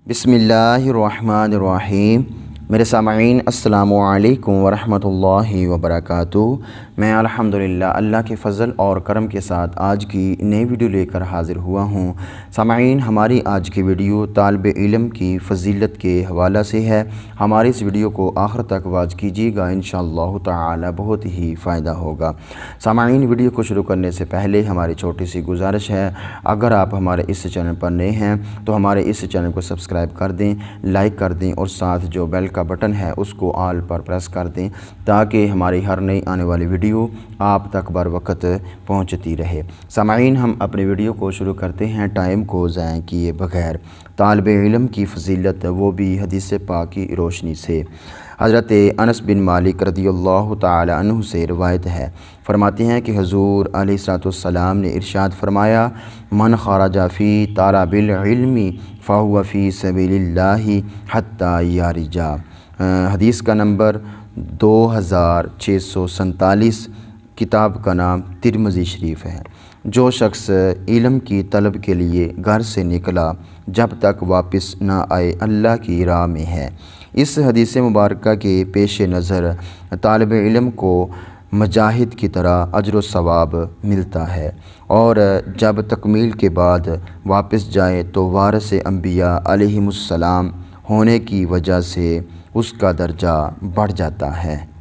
बिस्मिल्लाहिर्रहमानिर्रहीम। मेरे सामईन अस्सलामु अलैकुम वरहमतुल्लाहि वबरकातुहू। मैं अल्हम्दुलिल्लाह अल्लाह के फ़ज़ल और करम के साथ आज की नई वीडियो लेकर हाज़िर हुआ हूँ। सामईन, हमारी आज की वीडियो तालिब इल्म की फ़जीलत के हवाला से है। हमारी इस वीडियो को आखिर तक वॉच कीजिएगा, इंशाअल्लाह ताला बहुत ही फ़ायदा होगा। सामईन, वीडियो को शुरू करने से पहले हमारी छोटी सी गुजारिश है, अगर आप हमारे इस चैनल पर नए हैं तो हमारे इस चैनल को सब्सक्राइब कर दें, लाइक कर दें और साथ जो बेल का बटन है उसको ऑल पर प्रेस कर दें ताकि हमारी हर नई आने वाली वीडियो आप तक बर वक्त पहुंचती रहे। सामईन, हम अपनी वीडियो को शुरू करते हैं टाइम को ज़ाया किए बगैर। तालिब इल्म की फ़जीलत, वो भी हदीस पाक की रोशनी से। हज़रत अनस बिन मालिक रज़ियल्लाहु ताला अन्हु से रिवायत है, फरमाते हैं कि हुज़ूर अलैहिस्सलाम ने इरशाद फरमाया, मन खरजा फ़ी तालिबिल इल्मी फ़हुव फ़ी सबीलिल्लाहि हत्ता यारिजा। हदीस का नंबर 2647, किताब का नाम तिरमिज़ी शरीफ है। जो शख्स इल्म की तलब के लिए घर से निकला जब तक वापस ना आए अल्लाह की राह में है। इस हदीस मुबारक के पेश नज़र तालिब इल्म को मुजाहिद की तरह अजर सवाब मिलता है और जब तकमील के बाद वापस जाए तो वारिस अंबिया अलैहिमुस्सलाम होने की वजह से उसका दर्जा बढ़ जाता है।